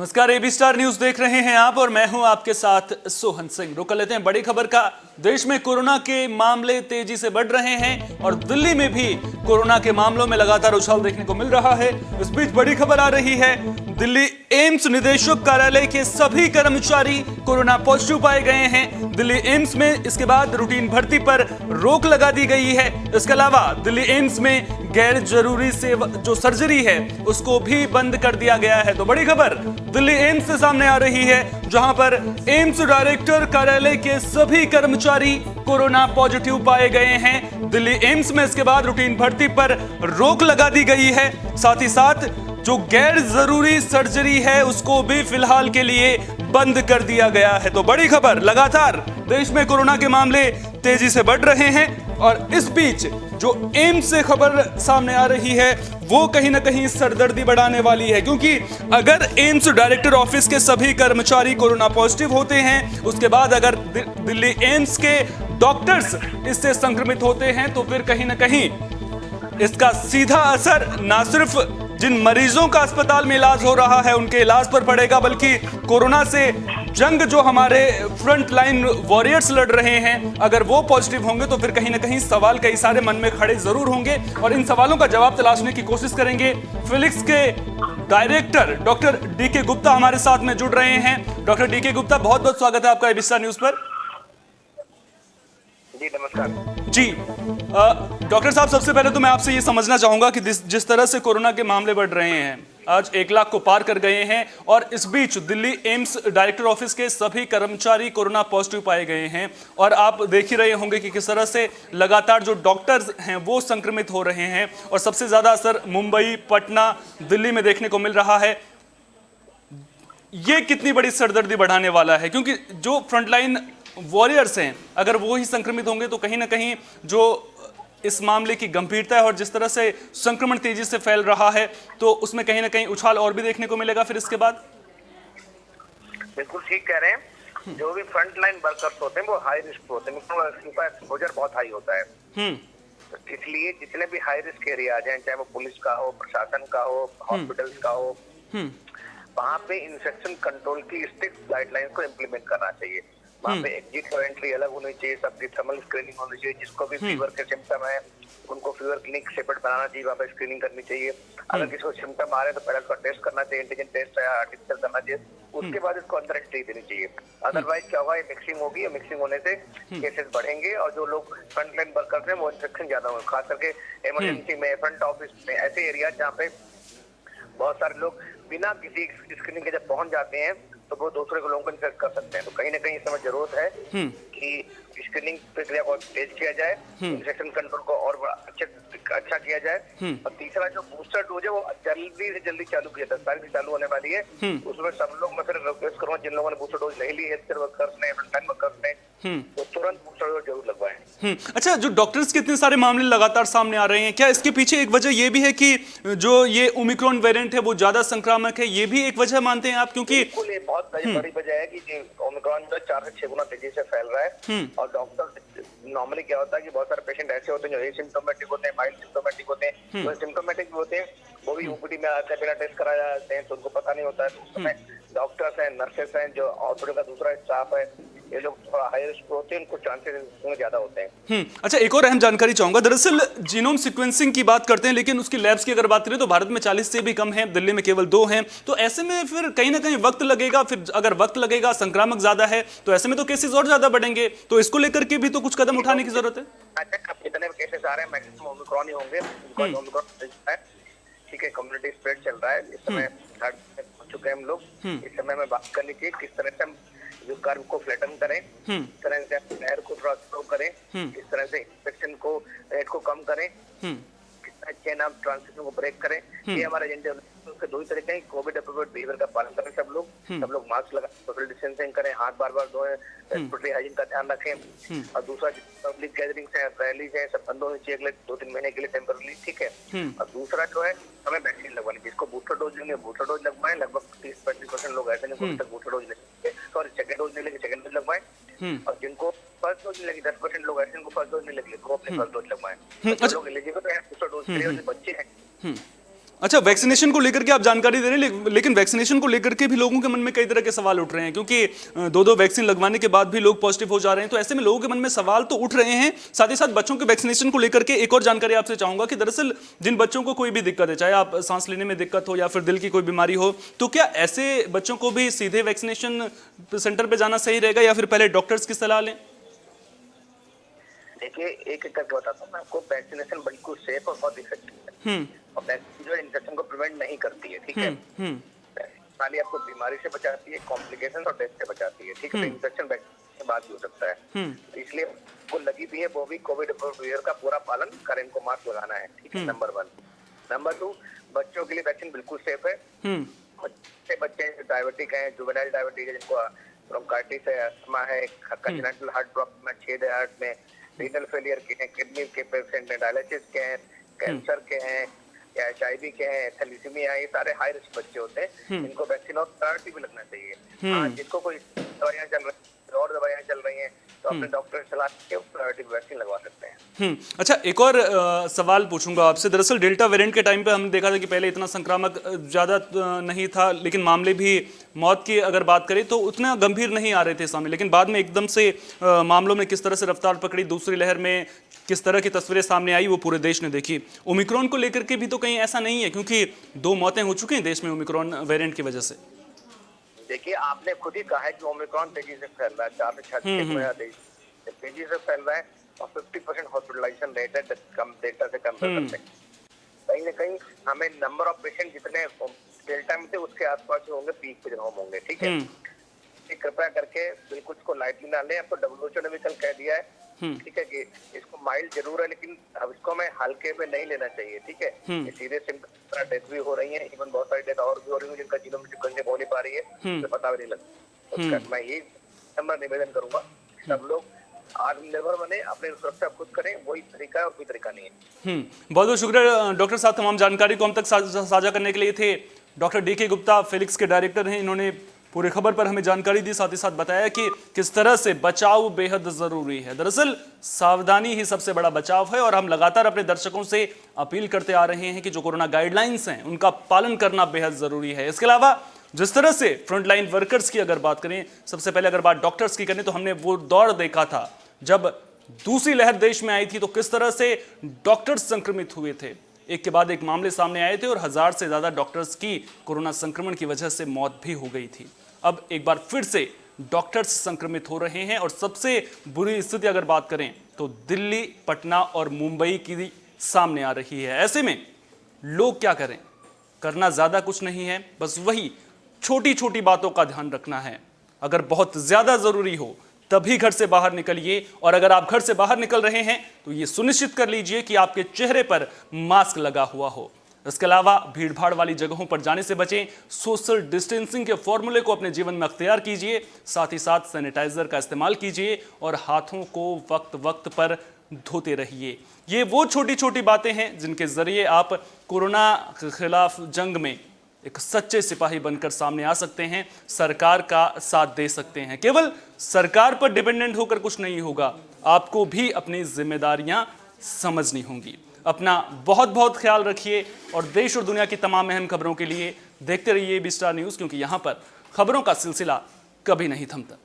नमस्कार, AB star news देख रहे हैं आप और मैं हूं आपके साथ सोहन सिंह। रुक लेते हैं बड़ी खबर का। देश में कोरोना के मामले तेजी से बढ़ रहे हैं और दिल्ली में भी कोरोना के मामलों में लगातार उछाल देखने को मिल रहा है। इस बीच बड़ी खबर आ रही है, दिल्ली एम्स निदेशक कार्यालय के सभी कर्मचारी कोरोना पॉजिटिव पाए गए हैं। दिल्ली एम्स में इसके बाद रूटीन भर्ती पर रोक लगा दी गई है। इसके अलावा दिल्ली एम्स में गैर जरूरी सेवा जो सर्जरी है उसको भी बंद कर दिया गया है। तो बड़ी खबर दिल्ली एम्स से सामने आ रही है, जहां पर एम्स डायरेक्टर कार्यालय के सभी कर्मचारी कोरोना पॉजिटिव पाए गए हैं। दिल्ली एम्स में इसके बाद रूटीन भर्ती पर रोक लगा दी गई है। साथ ही साथ जो गैर जरूरी सर्जरी है उसको भी फिलहाल के लिए बंद कर दिया गया है। तो बड़ी खबर, लगातार देश में कोरोना के मामले तेजी से बढ़ रहे हैं और इस बीच जो एम्स से खबर सामने आ रही है वो कहीं ना कहीं सरदर्दी बढ़ाने वाली है, क्योंकि अगर एम्स डायरेक्टर ऑफिस के सभी कर्मचारी कोरोना पॉजिटिव होते हैं, उसके बाद अगर दिल्ली एम्स के डॉक्टर्स इससे संक्रमित होते हैं तो फिर कहीं ना कहीं इसका सीधा असर ना सिर्फ जिन मरीजों का अस्पताल में इलाज हो रहा है उनके इलाज पर पड़ेगा, बल्कि कोरोना से जंग जो हमारे फ्रंट लाइन वॉरियर्स लड़ रहे हैं, अगर वो पॉजिटिव होंगे तो फिर कहीं ना कहीं सवाल कई सारे मन में खड़े जरूर होंगे और इन सवालों का जवाब तलाशने की कोशिश करेंगे। फिलिक्स के डायरेक्टर डॉक्टर डीके गुप्ता हमारे साथ में जुड़ रहे हैं। डॉक्टर डीके गुप्ता, बहुत बहुत स्वागत है आपका एबी स्टार न्यूज पर। जी नमस्कार जी। डॉक्टर साहब, सबसे पहले तो मैं आपसे ये समझना चाहूंगा कि जिस तरह से कोरोना के मामले बढ़ रहे हैं, आज 1 लाख को पार कर गए हैं और इस बीच दिल्ली एम्स डायरेक्टर ऑफिस के सभी कर्मचारी कोरोना पॉजिटिव पाए गए हैं और आप देख ही रहे होंगे कि किस तरह से लगातार जो डॉक्टर्स हैं वो संक्रमित हो रहे हैं और सबसे ज्यादा असर मुंबई, पटना, दिल्ली में देखने को मिल रहा है। ये कितनी बड़ी सरदर्दी बढ़ाने वाला है, क्योंकि जो फ्रंटलाइन वॉरियर्स हैं अगर वो ही संक्रमित होंगे तो कहीं ना कहीं जो इस मामले की गंभीरता है और जिस तरह से संक्रमण तेजी से फैल रहा है तो उसमें कहीं ना कहीं उछाल और भी देखने को मिलेगा फिर इसके बाद। बिल्कुल ठीक कह रहे हैं। जो भी फ्रंट लाइन वर्कर्स होते हैं वो हाई रिस्क होते हैं, उनका एक्सपोजर बहुत हाई होता है। तो इसलिए जितने भी हाई रिस्क एरियाज हैं, चाहे वो पुलिस का हो, प्रशासन का हो, हॉस्पिटल्स का हो, वहाँ पे इन्फेक्शन कंट्रोल की स्ट्रिक्ट गाइडलाइंस को इम्प्लीमेंट करना चाहिए। वहाँ पे एग्जिट और एंट्री अलग होनी चाहिए, सबकी थर्मल स्क्रीनिंग होनी चाहिए। जिसको भी फीवर के सिम्टम है उनको फीवर क्लिनिक सेपरेट बनाना चाहिए, वहाँ पे स्क्रीनिंग करनी चाहिए। अगर किसी को सिम्टम आ रहे हैं तो पहले उसका टेस्ट करना चाहिए, एंटीजन टेस्ट या आरटीपीसीआर करना चाहिए, उसके बाद इसको अंदर एंट्री देनी चाहिए। अदरवाइज क्या होगा, ये मिक्सिंग होगी और मिक्सिंग होने से केसेस बढ़ेंगे और जो लोग फ्रंट लाइन वर्कर्स हैं वो इन्फेक्शन ज्यादा होंगे, खास करके इमरजेंसी में, फ्रंट ऑफिस में, ऐसे एरिया जहाँ पे बहुत सारे लोग बिना किसी स्क्रीनिंग के जब पहुंच जाते हैं तो वो दूसरे को लोगों को इन्फेक्ट कर सकते हैं। तो कहीं ना कहीं इस समय जरूरत है कि स्क्रीनिंग प्रक्रिया को तेज किया जाए, इन्फेक्शन कंट्रोल को और अच्छा किया जाए। और तीसरा जो बूस्टर डोज है वो जल्दी से जल्दी चालू किया जाए। 10 तारीख से चालू होने वाली है, उसमें सब लोग, मैं फिर रिक्वेस्ट करूंगा जिन लोगों ने बूस्टर डोज नहीं ली, हेल्थ केयर वर्कर्स ने, फ्रंटलाइन वर्कर्स ने, तो तुरंत बूस्टर डोज जरूर लगवाएं। अच्छा, जो डॉक्टर्स के इतने सारे मामले लगातार सामने आ रहे हैं, क्या इसके पीछे एक वजह ये भी है कि जो ये ओमिक्रॉन वेरिएंट है वो ज्यादा संक्रामक है? ये भी एक वजह मानते हैं आप? क्योंकि बिल्कुल ये बहुत बड़ी वजह है कि ओमिक्रॉन जो 4 से 6 गुना तेजी से फैल रहा है। और डॉक्टर नॉर्मली क्या होता है कि बहुत सारे पेशेंट ऐसे होते हैं जो एसिम्प्टोमेटिक होते हैं, माइल्ड सिम्प्टोमेटिक होते हैं, जो सिम्प्टोमेटिक भी होते हैं वो भी ओपीडी में आते हैं, बिना टेस्ट कराए जाते हैं तो उनको पता नहीं होता है। तो उस समय डॉक्टर्स हैं, नर्सेस हैं, जो हॉस्पिटल का दूसरा स्टाफ है, ये लोग थोड़ा हाई रिस्क होते हैं, उनको चांसेस ज्यादा होते हैं। अच्छा, एक और अहम जानकारी चाहूंगा। दरअसल जीनोम सीक्वेंसिंग की बात करते हैं, लेकिन उसकी लैब्स की अगर बात करें तो भारत में 40 से भी कम है, दिल्ली में केवल 2 हैं। तो ऐसे में फिर कहीं ना कहीं वक्त लगेगा। फिर अगर वक्त लगेगा, संक्रामक ज्यादा है तो ऐसे में तो केसेस और ज्यादा बढ़ेंगे। तो इसको लेकर के भी तो कुछ कदम उठाने की जरूरत है। जितने भी केसेस आ रहे हैं मैक्सिमम ओमिक्रॉन ही होंगे। ठीक है, कम्युनिटी स्प्रेड चल रहा है इस समय, पहुंच चुके हैं हम लोग। इस समय में बात करनी चाहिए किस तरह से हम जो कर्व को फ्लैटन करें, किस तरह से नहर को थोड़ा स्लो करें, किस तरह से इन्फेक्शन को रेट को कम करें, किस तरह चेन ऑफ ट्रांसमिशन को ब्रेक करें। ये हमारे एजेंडे उसके 2 ही तरीके हैं। कोविड अप्रोप्रिएट बिहेवियर का पालन करें सब लोग मास्क लगाएं, सोशल डिस्टेंसिंग करें, हाथ बार-बार धोएं, रेस्पिरेटरी हाइजीन का ध्यान रखें। और दूसरा पब्लिक गैदरिंग्स है, रैलीज है, सब बंद होनी चाहिए अगले 2-3 महीने के लिए टेम्पररी, ठीक है। और दूसरा जो है हमें वैक्सीन लगवानी, जिसको बूस्टर डोज लेंगे बूस्टर डोज लगवाएं। लगभग 30-35% लोग ऐसे नहीं तक बूस्टर डोज लेंगे, सॉरी सेकंड डोज नहीं लेंगे, सेकंड डोज लगवाएं। और जिनको फर्स्ट डोज नहीं लगी, 10% लोग ऐसे जिनको फर्स्ट डोज नहीं लगी, वो अपने फर्स्ट डोज लगवाएं। लोग एलिजिबल है बूस्टर डोज के लिए, जो बच्चे हैं अच्छा, वैक्सीनेशन को लेकर के आप जानकारी दे रहे हैं, लेकिन वैक्सीनेशन को लेकर के भी लोगों के मन में कई तरह के सवाल उठ रहे हैं, क्योंकि दो वैक्सीन लगवाने के बाद भी लोग पॉजिटिव हो जा रहे हैं। तो ऐसे में लोगों के मन में सवाल तो उठ रहे हैं। साथ ही साथ बच्चों के वैक्सीनेशन को लेकर के एक और जानकारी आपसे चाहूंगा कि दरअसल जिन बच्चों को कोई भी दिक्कत है, चाहे आप सांस लेने में दिक्कत हो या फिर दिल की कोई बीमारी हो, तो क्या ऐसे बच्चों को भी सीधे वैक्सीनेशन सेंटर पर जाना सही रहेगा या फिर पहले डॉक्टर्स की सलाह लें? देखिए, एक एक करके बताता हूँ मैं आपको। वैक्सीनेशन बिल्कुल सेफ और बहुत इफेक्टिव है, और वैक्सीन जो इन्फेक्शन को प्रिवेंट नहीं करती है, ठीक है। खाली आपको बीमारी से बचाती है, कॉम्प्लिकेशन और डेथ से बचाती है, ठीक है। इन्फेक्शन वैक्सीन के बाद भी हो सकता है, तो इसलिए वो लगी भी है, वो भी कोविड प्रोसीजर का पूरा पालन करें, इनको मास्क लगाना है, ठीक है, नंबर 1। नंबर 2, बच्चों के लिए वैक्सीन बिल्कुल सेफ है। बच्चे डायबिटिक है, जुवेनाइल डायबिटिक है, जिनको ब्रोंकाइटिस है, अस्थमा है, कंजेनिटल हार्ट प्रॉब्लम में, छेद है हार्ट में, रीनल फेलियर के हैं, किडनी के पेशेंट हैं, डायलिसिस के हैं, कैंसर के हैं, या HIV के हैं, थैलेसीमिया, ये सारे हाई रिस्क बच्चे होते हैं। इनको वैक्सीन और प्रायोरिटी भी लगना चाहिए। हाँ, जिनको कोई दवाइयाँ चल रही और दवाइयाँ चल रही हैं, तो अपने डॉक्टर से सलाह के प्रायोरिटी वैक्सीन लगवा सकते हैं। अच्छा, एक और सवाल पूछूंगा आपसे। दरअसल डेल्टा वेरिएंट के टाइम पे हमने देखा था कि पहले इतना संक्रामक ज़्यादा नहीं था, लेकिन मामले भी मौत की अगर बात करें तो उतना गंभीर नहीं आ रहे थे सामने, लेकिन बाद में एकदम से मामलों में किस तरह से रफ्तार पकड़ी, दूसरी लहर में किस तरह की तस्वीरें सामने आई, वो पूरे देश ने देखी। ओमिक्रॉन को लेकर के भी तो कहीं ऐसा नहीं है, क्योंकि 2 मौतें हो चुकी हैं देश में ओमिक्रॉन वेरिएंट की वजह से। देखिए, आपने खुद ही कहा है कि ओमिक्रॉन तेजी से फैल रहा है, 4 से 6 तेजी से फैल रहा है, और 50% हॉस्पिटलाइजेशन रेट है डेल्टा से कंपेयर करते हैं। कहीं ना कहीं हमें नंबर ऑफ पेशेंट जितने डेल्टा में थे उसके आसपास होंगे, पीक पे जब होंगे, ठीक है। कृपया करके बिल्कुल इसको लाइटली ना लें। आपको WHO ने भी कल कह दिया है, ठीक है, कि इसको माइल्ड जरूर है, लेकिन अब इसको हमें हल्के में नहीं लेना चाहिए, ठीक है। ये सीधे सिम्टम डेथ भी हो रही है, इवन बहुत सारी डेथ और भी हो रही है जिनका जीनोम सीक्वेंसिंग हो नहीं पा रही है, तो पता भी नहीं लगता। तो मैं यही नंबर निवेदन करूंगा, सब लोग आत्मनिर्भर बने, अपनी सुरक्षा खुद करें, वही तरीका है और कोई तरीका नहीं है। बहुत बहुत शुक्रिया डॉक्टर साहब, तमाम जानकारी को हम तक साझा करने के लिए। थे डॉक्टर DK गुप्ता, फिलिक्स के डायरेक्टर हैं। इन्होंने पूरी खबर पर हमें जानकारी दी, साथ ही साथ बताया कि किस तरह से बचाव बेहद जरूरी है। दरअसल सावधानी ही सबसे बड़ा बचाव है, और हम लगातार अपने दर्शकों से अपील करते आ रहे हैं कि जो कोरोना गाइडलाइंस हैं उनका पालन करना बेहद जरूरी है। इसके अलावा जिस तरह से फ्रंटलाइन वर्कर्स की अगर बात करें, सबसे पहले अगर बात डॉक्टर्स की करें, तो हमने वो दौर देखा था जब दूसरी लहर देश में आई थी, तो किस तरह से डॉक्टर्स संक्रमित हुए थे। एक के बाद एक मामले सामने आए थे और 1000 से ज्यादा डॉक्टर्स की कोरोना संक्रमण की वजह से मौत भी हो गई थी। अब एक बार फिर से डॉक्टर्स संक्रमित हो रहे हैं, और सबसे बुरी स्थिति अगर बात करें तो दिल्ली, पटना और मुंबई की सामने आ रही है। ऐसे में लोग क्या करें? करना ज्यादा कुछ नहीं है, बस वही छोटी छोटी बातों का ध्यान रखना है। अगर बहुत ज्यादा जरूरी हो तभी घर से बाहर निकलिए, और अगर आप घर से बाहर निकल रहे हैं तो ये सुनिश्चित कर लीजिए कि आपके चेहरे पर मास्क लगा हुआ हो। इसके अलावा भीड़भाड़ वाली जगहों पर जाने से बचें, सोशल डिस्टेंसिंग के फॉर्मूले को अपने जीवन में अख्तियार कीजिए, साथ ही साथ सैनिटाइजर का इस्तेमाल कीजिए और हाथों को वक्त वक्त पर धोते रहिए। ये वो छोटी छोटी बातें हैं जिनके जरिए आप कोरोना के खिलाफ जंग में एक सच्चे सिपाही बनकर सामने आ सकते हैं, सरकार का साथ दे सकते हैं। केवल सरकार पर डिपेंडेंट होकर कुछ नहीं होगा, आपको भी अपनी जिम्मेदारियां समझनी होंगी। अपना बहुत बहुत ख्याल रखिए, और देश और दुनिया की तमाम अहम खबरों के लिए देखते रहिए बी स्टार न्यूज़, क्योंकि यहां पर खबरों का सिलसिला कभी नहीं थमता।